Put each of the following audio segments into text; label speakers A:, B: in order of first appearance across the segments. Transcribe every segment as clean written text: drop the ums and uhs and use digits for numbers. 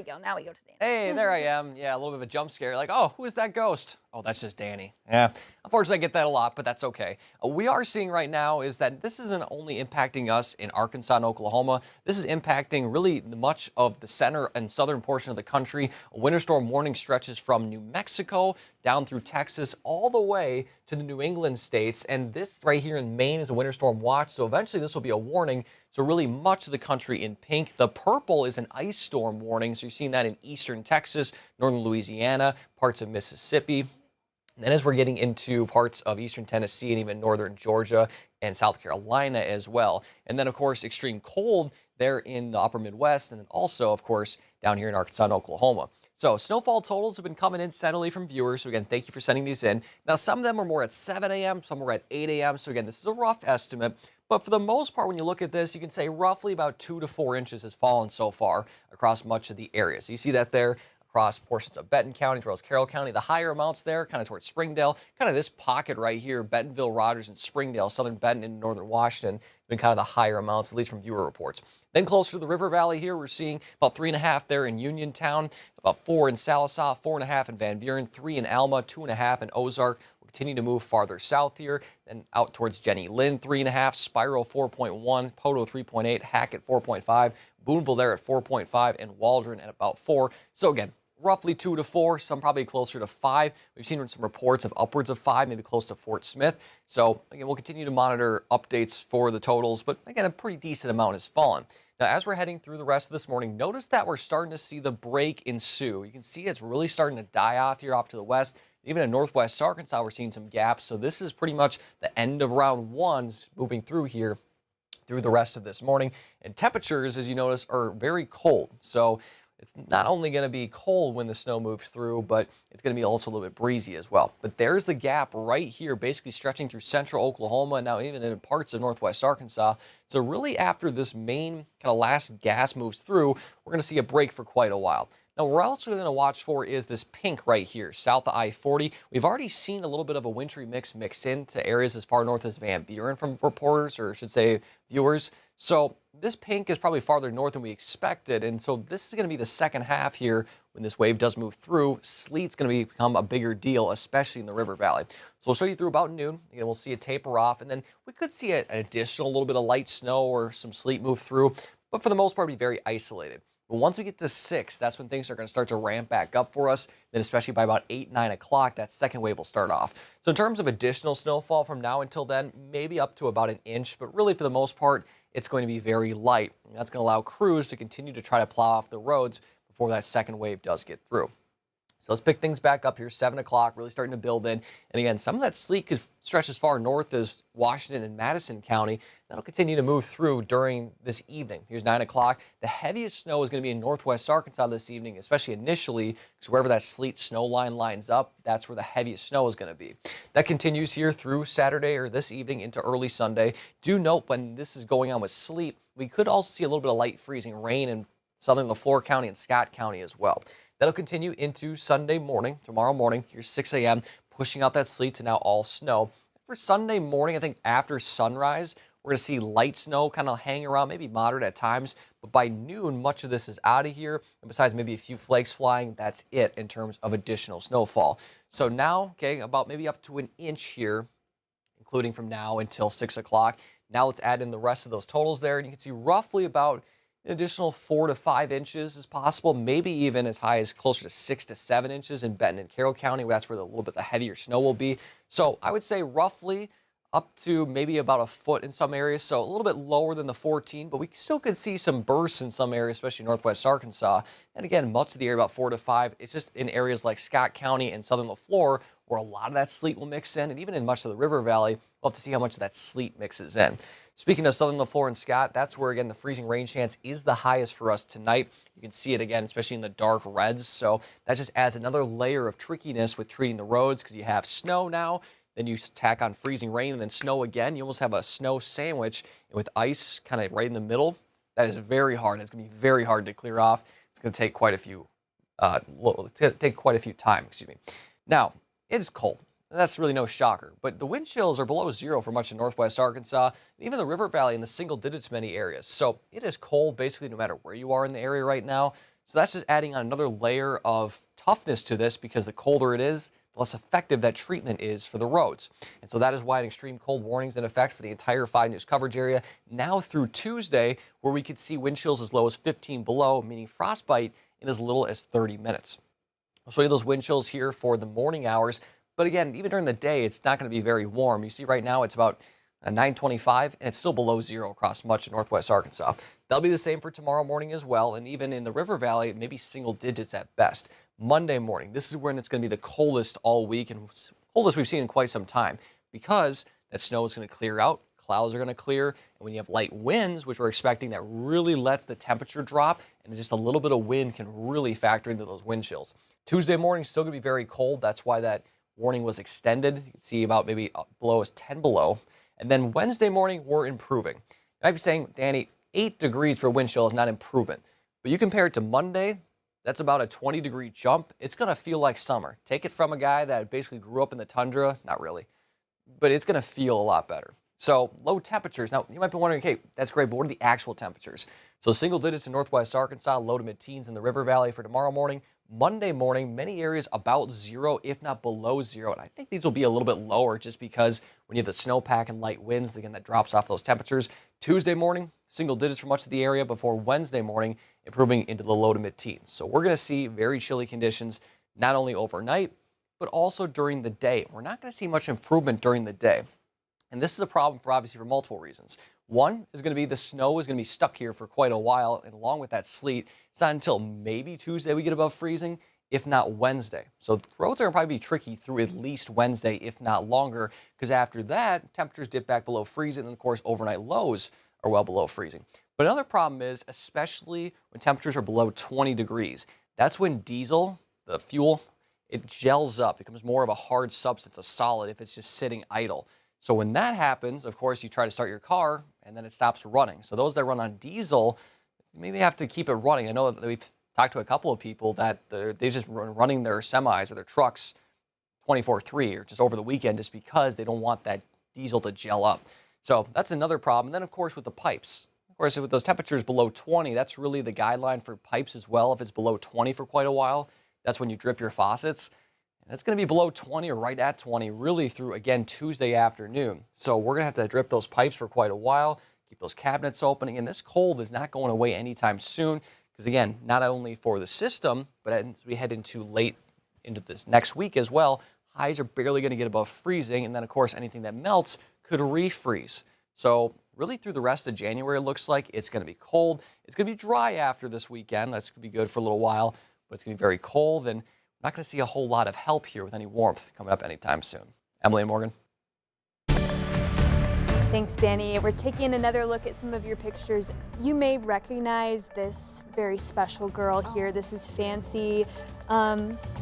A: we go. Now we go to
B: Hey,
A: Danny.
B: there I am. Yeah, a little bit of a jump scare. Like, oh, who is that ghost? Oh, that's just Danny. Yeah, unfortunately, I get that a lot, but that's okay. We are seeing right now is that this isn't only impacting us in Arkansas and Oklahoma. This is impacting really much of the center and southern portion of the country. A winter storm warning stretches from New Mexico down through Texas all the way to the New England states. And this right here in Maine is a winter storm watch. So eventually this will be a warning. So really much of the country in pink. The purple is an ice storm warning. So you're seeing that in eastern Texas, northern Louisiana, parts of Mississippi. And then as we're getting into parts of eastern Tennessee and even northern Georgia and South Carolina as well. And then, of course, extreme cold there in the upper Midwest. And then also, of course, down here in Arkansas and Oklahoma. So snowfall totals have been coming in steadily from viewers. So again, thank you for sending these in. Now, some of them are more at 7 a.m., some are at 8 a.m. So again, this is a rough estimate. But for the most part, when you look at this, you can say roughly about 2 to 4 inches has fallen so far across much of the area. So you see that there across portions of Benton County as well as Carroll County. The higher amounts there, kind of towards Springdale, kind of this pocket right here, Bentonville, Rogers, and Springdale, southern Benton and northern Washington, been kind of the higher amounts, at least from viewer reports. Then closer to the River Valley here, we're seeing about 3.5 there in Uniontown, about 4 in Salisaw, 4.5 in Van Buren, 3 in Alma, 2.5 in Ozark. We'll continue to move farther south here, then out towards Jenny Lind, 3.5, Spiro 4.1, Poto 3.8, Hackett 4.5, Boonville there at 4.5, and Waldron at about 4. So again, roughly 2 to 4, some probably closer to 5. We've seen some reports of upwards of 5, maybe close to Fort Smith. So again, we'll continue to monitor updates for the totals, but again, a pretty decent amount has fallen. Now, as we're heading through the rest of this morning, notice that we're starting to see the break ensue. You can see it's really starting to die off here off to the west. Even in northwest Arkansas, we're seeing some gaps. So this is pretty much the end of round one moving through here through the rest of this morning. And temperatures, as you notice, are very cold. So it's not only going to be cold when the snow moves through, but it's going to be also a little bit breezy as well. But there's the gap right here, basically stretching through central Oklahoma and now even in parts of northwest Arkansas. So really after this main kind of last gas moves through, we're going to see a break for quite a while. Now, what we're also going to watch for is this pink right here, south of I-40. We've already seen a little bit of a wintry mix into areas as far north as Van Buren from reporters, or I should say viewers. So this pink is probably farther north than we expected, and so this is going to be the second half here when this wave does move through. Sleet's going to become a bigger deal, especially in the River Valley. So we'll show you through about noon. Again, we'll see it taper off, and then we could see an additional little bit of light snow or some sleet move through, but for the most part, be very isolated. But once we get to 6, that's when things are going to start to ramp back up for us. Then especially by about 8, 9 o'clock, that second wave will start off. So in terms of additional snowfall from now until then, maybe up to about an inch. But really, for the most part, it's going to be very light. And that's going to allow crews to continue to try to plow off the roads before that second wave does get through. So let's pick things back up here, 7 o'clock, really starting to build in. And again, some of that sleet could stretch as far north as Washington and Madison County. That'll continue to move through during this evening. Here's 9 o'clock. The heaviest snow is going to be in northwest Arkansas this evening, especially initially, because wherever that sleet snow line lines up, that's where the heaviest snow is going to be. That continues here through Saturday or this evening into early Sunday. Do note when this is going on with sleet, we could also see a little bit of light freezing rain in southern LaFleur County and Scott County as well. That'll continue into Sunday morning, tomorrow morning. Here's 6 a.m., pushing out that sleet to now all snow. For Sunday morning, I think after sunrise, we're going to see light snow kind of hang around, maybe moderate at times. But by noon, much of this is out of here. And besides maybe a few flakes flying, that's it in terms of additional snowfall. So now, okay, about maybe up to an inch here, including from now until 6 o'clock. Now let's add in the rest of those totals there. And you can see roughly about an additional 4 to 5 inches is possible, maybe even as high as closer to 6 to 7 inches in Benton and Carroll County. That's where a little bit the heavier snow will be. So I would say roughly up to maybe about a foot in some areas, so a little bit lower than the 14, but we still could see some bursts in some areas, especially northwest Arkansas. And again, much of the area about 4 to 5. It's just in areas like Scott County and southern LaFleur where a lot of that sleet will mix in, and even in much of the River Valley, we'll have to see how much of that sleet mixes in. Speaking of southern LaFleur and Scott, that's where, again, the freezing rain chance is the highest for us tonight. You can see it again, especially in the dark reds. So that just adds another layer of trickiness with treating the roads because you have snow now, then you tack on freezing rain and then snow again. You almost have a snow sandwich with ice kind of right in the middle. That is very hard. It's going to be very hard to clear off. It's going to take quite a few, time. Now, it is cold. That's really no shocker, but the wind chills are below 0 for much of northwest Arkansas, and even the River Valley in the single digits many areas. So it is cold basically no matter where you are in the area right now. So that's just adding on another layer of toughness to this, because the colder it is, the less effective that treatment is for the roads. And so that is why an extreme cold warning is in effect for the entire 5 News coverage area now through Tuesday, where we could see wind chills as low as 15 below, meaning frostbite in as little as 30 minutes. I'll show you those wind chills here for the morning hours. But again, even during the day, it's not going to be very warm. You see right now it's about 925, and it's still below zero across much of northwest Arkansas. That'll be the same for tomorrow morning as well, and even in the River Valley, maybe single digits at best. Monday morning, this is when it's going to be the coldest all week, and coldest we've seen in quite some time, because that snow is going to clear out, clouds are going to clear, and when you have light winds, which we're expecting, that really lets the temperature drop, and just a little bit of wind can really factor into those wind chills. Tuesday morning is still going to be very cold. That's why that warning was extended. You can see about maybe below as 10 below. And then Wednesday morning, we're improving. You might be saying, Danny, 8 degrees for wind chill is not improvement. But you compare it to Monday, that's about a 20-degree jump. It's going to feel like summer. Take it from a guy that basically grew up in the tundra. Not really. But it's going to feel a lot better. So low temperatures. Now, you might be wondering, okay, that's great, but what are the actual temperatures? So single digits in northwest Arkansas, low to mid-teens in the River Valley for tomorrow morning. Monday morning, many areas about zero, if not below zero. And I think these will be a little bit lower just because when you have the snowpack and light winds, again, that drops off those temperatures. Tuesday morning, single digits for much of the area before Wednesday morning, improving into the low to mid-teens. So we're going to see very chilly conditions, not only overnight, but also during the day. We're not going to see much improvement during the day. And this is a problem for multiple reasons. One is going to be the snow is going to be stuck here for quite a while, and along with that sleet, it's not until maybe Tuesday we get above freezing, if not Wednesday. So the roads are going to probably be tricky through at least Wednesday, if not longer, because after that, temperatures dip back below freezing, and of course, overnight lows are well below freezing. But another problem is, especially when temperatures are below 20 degrees, that's when diesel, the fuel, it gels up, becomes more of a hard substance, a solid, if it's just sitting idle. So when that happens, of course, you try to start your car, and then it stops running. So those that run on diesel, maybe have to keep it running. I know that we've talked to a couple of people that they just running their semis or their trucks 24/3 or just over the weekend just because they don't want that diesel to gel up. So that's another problem. And then, of course, with the pipes. Of course, with those temperatures below 20, that's really the guideline for pipes as well. If it's below 20 for quite a while, that's when you drip your faucets. And it's going to be below 20 or right at 20 really through, again, Tuesday afternoon. So we're going to have to drip those pipes for quite a while, keep those cabinets opening. And this cold is not going away anytime soon because, again, not only for the system, but as we head into late into this next week as well, highs are barely going to get above freezing. And then, of course, anything that melts could refreeze. So really through the rest of January, it looks like it's going to be cold. It's going to be dry after this weekend. That's going to be good for a little while, but it's going to be very cold. And we're not going to see a whole lot of help here with any warmth coming up anytime soon. Emily and Morgan.
A: Thanks, Danny. We're taking another look at some of your pictures. You may recognize this very special girl here. This is Fancy.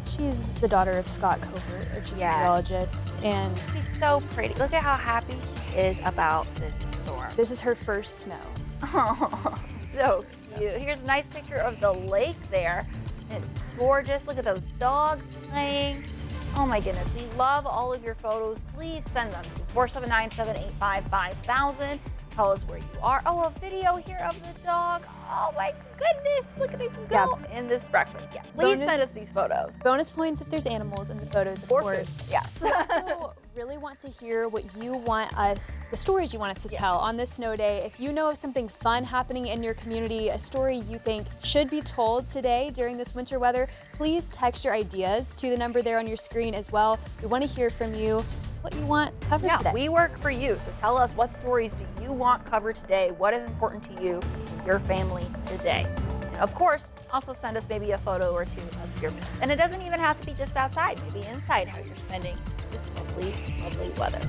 A: She's the daughter of Scott Covert, a geologist. Yes. And
C: she's so pretty. Look at how happy she is about this storm.
A: This is her first snow.
C: Oh, so cute. Here's a nice picture of the lake there. It's gorgeous. Look at those dogs playing. Oh my goodness, we love all of your photos. Please send them to 479-785-5000. Tell us where you are. Oh, a video here of the dog. Oh my goodness, look at him go in this breakfast. Yeah, please send us these photos.
A: Bonus points if there's animals in the photos, of course.
C: Yes.
A: We also really want to hear what you want us, the stories you want us to tell on this snow day. If you know of something fun happening in your community, a story you think should be told today during this winter weather, please text your ideas to the number there on your screen as well. We want to hear from you what you want covered today.
C: We work for you, so tell us, what stories do you want covered today? What is important to you and your family today? And of course, also send us maybe a photo or two of your minutes. And it doesn't even have to be just outside, maybe inside, how you're spending this lovely, lovely weather.